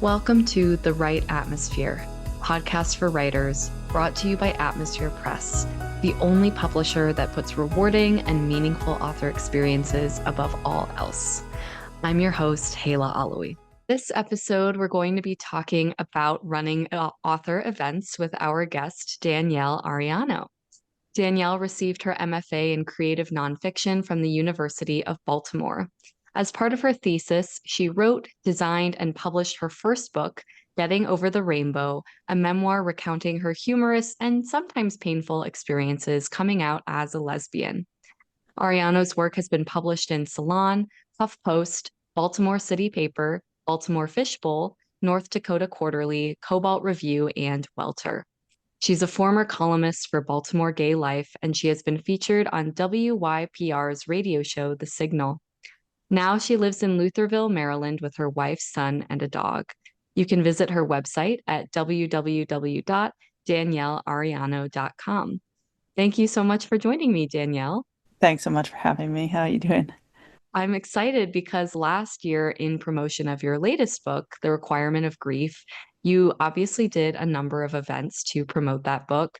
Welcome to The Right Atmosphere, podcast for writers, brought to you by Atmosphere Press, the only publisher that puts rewarding and meaningful author experiences above all else. I'm your host, Hayla Alawi. This episode, we're going to be talking about running author events with our guest, Danielle Ariano. Danielle received her MFA in creative nonfiction from the University of Baltimore. As part of her thesis, she wrote, designed, and published her first book, Getting Over the Rainbow, a memoir recounting her humorous and sometimes painful experiences coming out as a lesbian. Ariano's work has been published in Salon, HuffPost, Baltimore City Paper, Baltimore Fishbowl, North Dakota Quarterly, Cobalt Review, and Welter. She's a former columnist for Baltimore Gay Life, and she has been featured on WYPR's radio show, The Signal. Now she lives in Lutherville, Maryland, with her wife, son, and a dog. You can visit her website at www.danielleariano.com. Thank you so much for joining me, Danielle. Thanks so much for having me. How are you doing? I'm excited because last year, in promotion of your latest book, The Requirement of Grief, you obviously did a number of events to promote that book.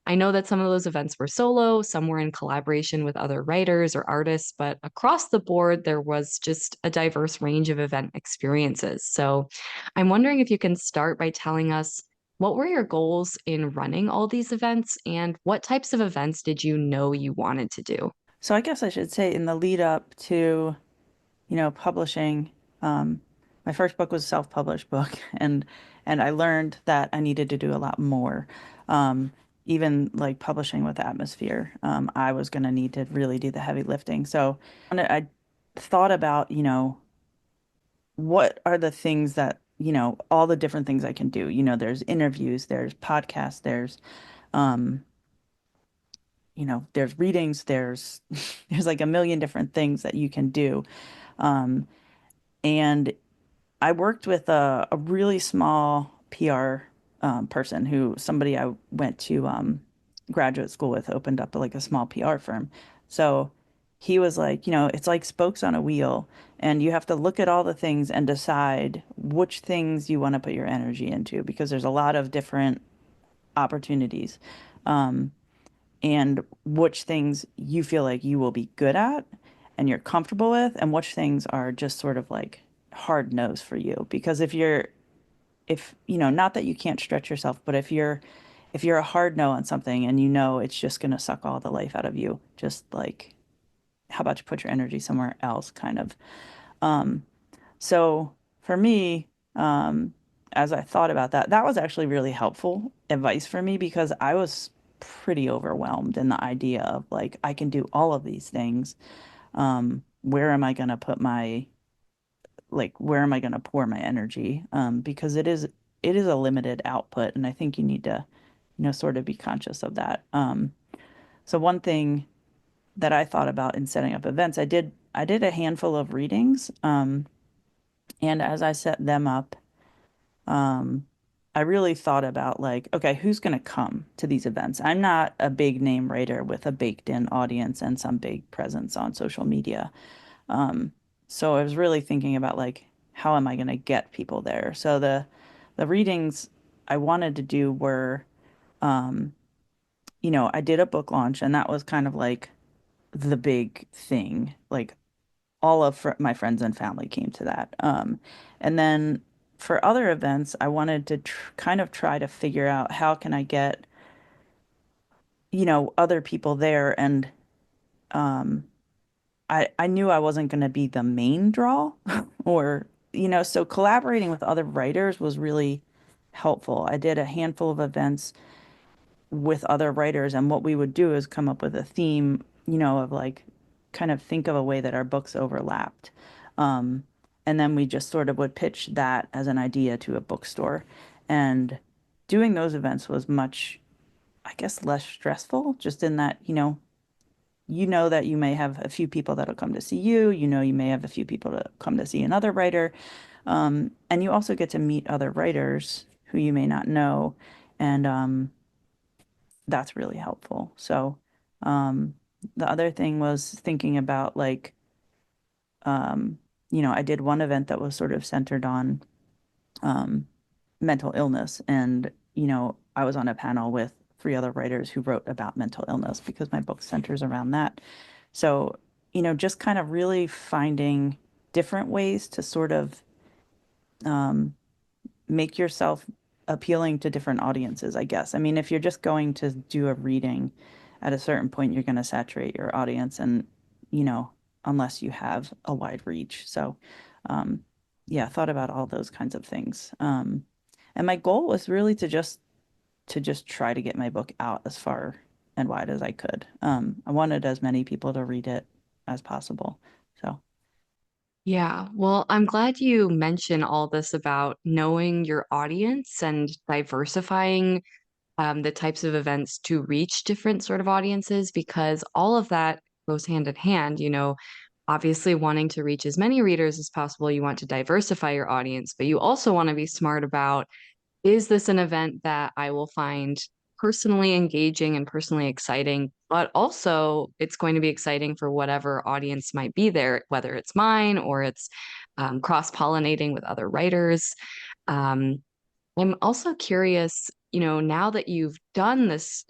I know that some of those events were solo, some were in collaboration with other writers or artists, but across the board, there was just a diverse range of event experiences. So I'm wondering if you can start by telling us what were your goals in running all these events and what types of events did you know you wanted to do? So I guess I should say in the lead up to, publishing, um, my first book was a self-published book, and I learned that I needed to do a lot more. Um, Even like publishing with Atmosphere, I was going to need to really do the heavy lifting. So I thought about, what are the things that, all the different things I can do. There's interviews, there's podcasts, um, there's readings, there's there's like a million different things that you can do. Um, and I worked with a really small PR person somebody I went to graduate school with opened up like a small PR firm. So he was like, it's like spokes on a wheel, and you have to look at all the things and decide which things you want to put your energy into because there's a lot of different opportunities. Um, and which things you feel like you will be good at and you're comfortable with, and which things are just sort of like hard no's for you. Because if, not that you can't stretch yourself, but if you're a hard no on something and it's just going to suck all the life out of you, just like, how about you put your energy somewhere else, kind of. Um, so for me, as I thought about that, that was actually really helpful advice for me because I was pretty overwhelmed in the idea of like, I can do all of these things. Where am I going to put where am I going to pour my energy? Because it is a limited output, and I think you need to, sort of be conscious of that. So one thing that I thought about in setting up events, I did a handful of readings, and as I set them up, um, I really thought about like, okay, who's going to come to these events? I'm not a big name writer with a baked in audience and some big presence on social media. Um, so I was really thinking about like, how am I going to get people there? So the readings I wanted to do were, um, I did a book launch, and that was kind of like the big thing. Like all of my friends and family came to that. And then for other events, I wanted to kind of try to figure out how can I get, other people there. And um, I knew I wasn't going to be the main draw or, so collaborating with other writers was really helpful. I did a handful of events with other writers, and what we would do is come up with a theme, of like kind of think of a way that our books overlapped. Um, and then we just sort of would pitch that as an idea to a bookstore. And doing those events was much, I guess, less stressful, just in that, that you may have a few people that'll come to see you, you may have a few people to come to see another writer. And you also get to meet other writers who you may not know. And that's really helpful. So, um, the other thing was thinking about like, I did one event that was sort of centered on um, mental illness. And, I was on a panel with three other writers who wrote about mental illness because my book centers around that. So, just kind of really finding different ways to sort of um, make yourself appealing to different audiences, I guess. I mean, if you're just going to do a reading, at a certain point, you're going to saturate your audience, and, you know, unless you have a wide reach. So, um, yeah, I thought about all those kinds of things. And my goal was really to just try to get my book out as far and wide as I could. I wanted as many people to read it as possible. So, Yeah, well, I'm glad you mentioned all this about knowing your audience and diversifying the types of events to reach different sort of audiences because all of that goes hand in hand. Obviously, wanting to reach as many readers as possible, you want to diversify your audience, but you also want to be smart about, is this an event that I will find personally engaging and personally exciting, but also it's going to be exciting for whatever audience might be there, whether it's mine or it's cross-pollinating with other writers. Um, I'm also curious, now that you've done this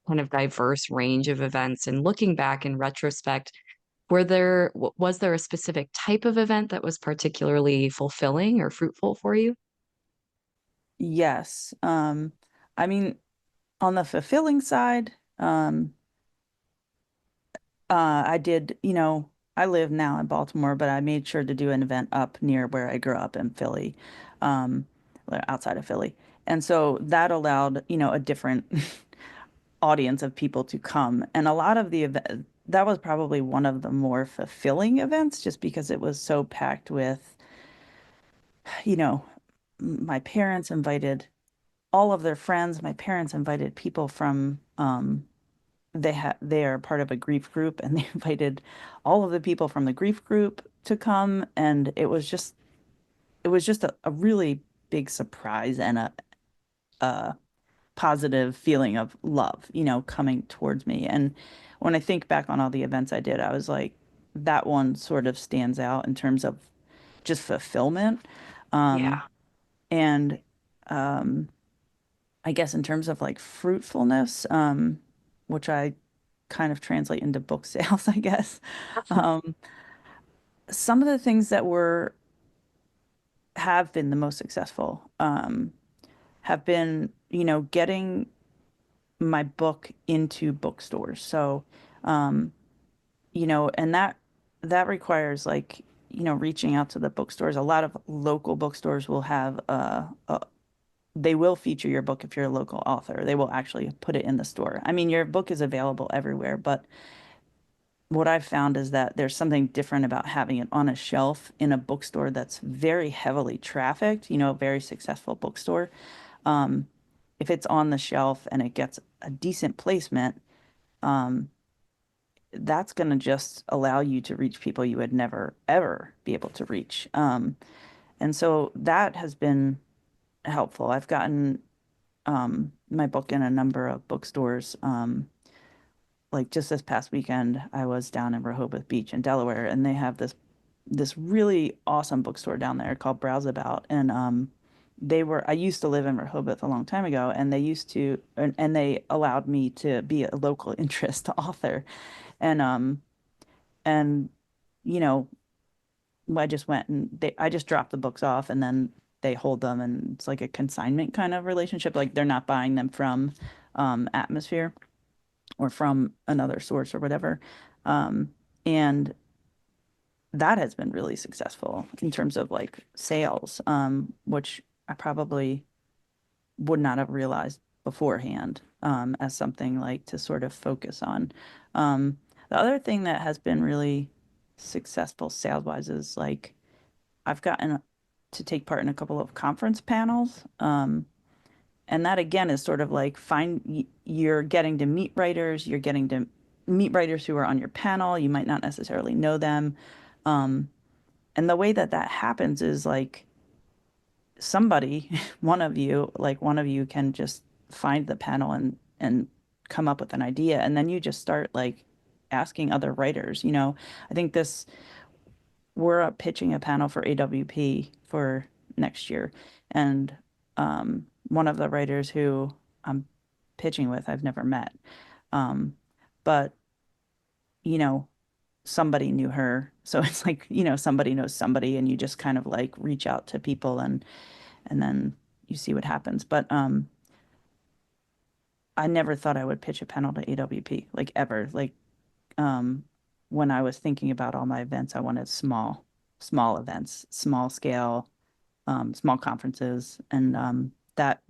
kind of diverse range of events and looking back in retrospect, was there a specific type of event that was particularly fulfilling or fruitful for you? yes. I mean, on the fulfilling side, I did, I live now in Baltimore, but I made sure to do an event up near where I grew up in Philly, um, outside of Philly. And so that allowed, a different audience of people to come. And a lot of the event, that was probably one of the more fulfilling events just because it was so packed with, you know, my parents invited all of their friends. My parents invited people from, they are part of a grief group, and they invited all of the people from the grief group to come, and it was just a really big surprise and a positive feeling of love, coming towards me. And when I think back on all the events I did, I was like, that one sort of stands out in terms of just fulfillment. Um, Yeah. and um, I guess in terms of like fruitfulness, which I kind of translate into book sales, I guess. Um, some of the things that were have been the most successful have been, getting my book into bookstores. So, um, and that requires like, reaching out to the bookstores. A lot of local bookstores will have they will feature your book if you're a local author. They will actually put it in the store. I mean, your book is available everywhere, but what I've found is that there's something different about having it on a shelf in a bookstore that's very heavily trafficked, a very successful bookstore. Um, if it's on the shelf and it gets a decent placement, um, that's going to just allow you to reach people you would never, ever be able to reach. And so that has been helpful. I've gotten my book in a number of bookstores. Like just this past weekend, I was down in Rehoboth Beach in Delaware, and they have this really awesome bookstore down there called Browse About. And I used to live in Rehoboth a long time ago, and and they allowed me to be a local interest author. And and you know, I just went and I just dropped the books off, and then they hold them, and it's like a consignment kind of relationship. Like they're not buying them from Atmosphere or from another source or whatever. And that has been really successful in terms of like sales, which I probably would not have realized beforehand, as something like to sort of focus on. The other thing that has been really successful sales wise is like I've gotten to take part in a couple of conference panels. And that again is sort of like you're getting to meet writers, you're getting to meet writers who are on your panel. You might not necessarily know them. Um, and the way that that happens is like somebody, one of you can just find the panel and come up with an idea, and then you just start like asking other writers. I think this we're pitching a panel for AWP for next year. And one of the writers who I'm pitching with, I've never met. Um, but, you know, somebody knew her. So it's like, somebody knows somebody and you just kind of like reach out to people and then you see what happens. But I never thought I would pitch a panel to AWP, like ever. Like um when I was thinking about all my events, I wanted small events, small scale, small conferences. And that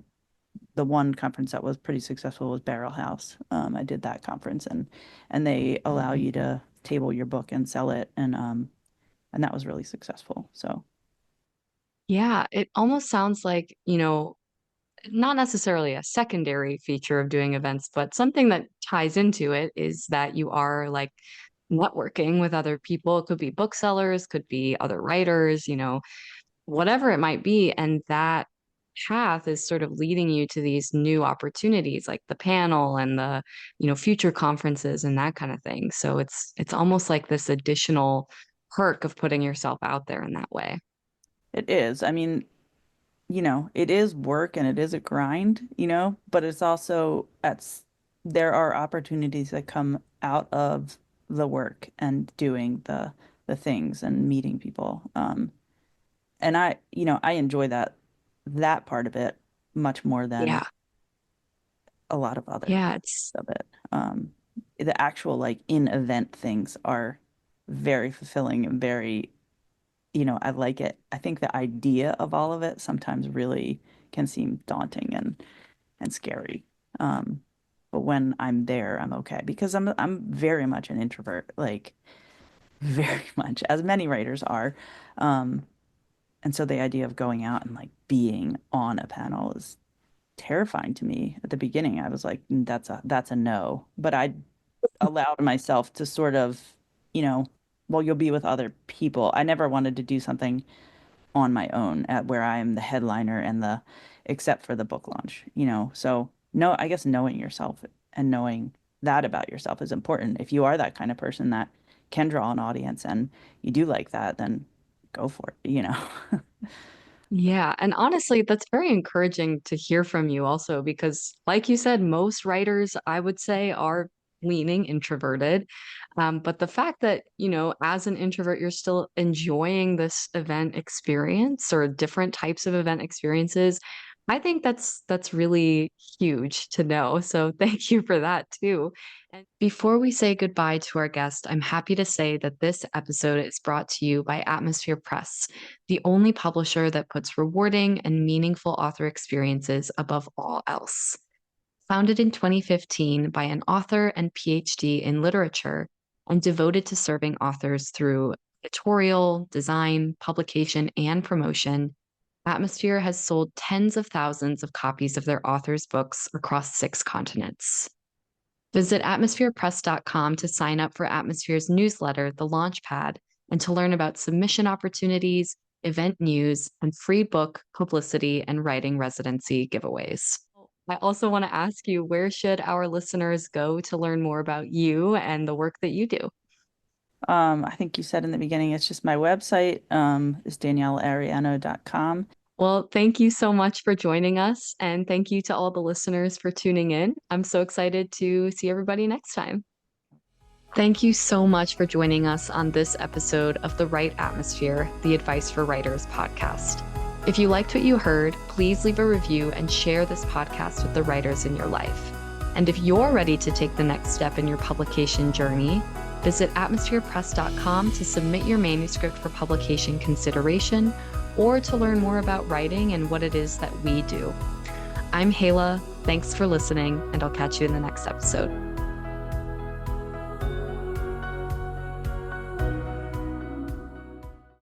the one conference that was pretty successful was Barrel House. I did that conference and they allow you to table your book and sell it and that was really successful. So Yeah, it almost sounds like, not necessarily a secondary feature of doing events, but something that ties into it is that you are like networking with other people. It could be booksellers, could be other writers, whatever it might be. And that path is sort of leading you to these new opportunities like the panel and the, future conferences and that kind of thing. So it's almost like this additional perk of putting yourself out there in that way. it is. I mean, it is work and it is a grind, but it's also there are opportunities that come out of the work and doing the things and meeting people. And I enjoy that part of it much more than Yeah. a lot of other Yeah, it's of it. The actual like in event things are very fulfilling and very, I like it. I think the idea of all of it sometimes really can seem daunting and scary. Um, but when I'm there, I'm okay because I'm very much an introvert, like very much, as many writers are. Um, and so the idea of going out and like being on a panel is terrifying to me. At the beginning, I was like, that's a no." But I allowed myself to sort of, well, you'll be with other people. I never wanted to do something on my own at where I am the headliner and except for the book launch, So no, I guess knowing yourself and knowing that about yourself is important. If you are that kind of person that can draw an audience and you do like that, then go for it. Yeah, and honestly, that's very encouraging to hear from you also because, like you said, most writers, I would say, are leaning introverted. But the fact that, as an introvert, you're still enjoying this event experience or different types of event experiences, I think that's really huge to know. So thank you for that too. And before we say goodbye to our guest, I'm happy to say that this episode is brought to you by Atmosphere Press, the only publisher that puts rewarding and meaningful author experiences above all else. Founded in 2015 by an author and PhD in literature and devoted to serving authors through editorial, design, publication, and promotion, Atmosphere has sold tens of thousands of copies of their authors' books across 6 continents. Visit atmospherepress.com to sign up for Atmosphere's newsletter, The Launchpad, and to learn about submission opportunities, event news, and free book publicity and writing residency giveaways. I also want to ask you, where should our listeners go to learn more about you and the work that you do? I think you said in the beginning, it's just my website, is danielleariano.com. Well, thank you so much for joining us, and thank you to all the listeners for tuning in. I'm so excited to see everybody next time. Thank you so much for joining us on this episode of The Right Atmosphere, the Advice for Writers podcast. If you liked what you heard, please leave a review and share this podcast with the writers in your life. And if you're ready to take the next step in your publication journey, visit atmospherepress.com to submit your manuscript for publication consideration or to learn more about writing and what it is that we do. I'm Hala. Thanks for listening, and I'll catch you in the next episode.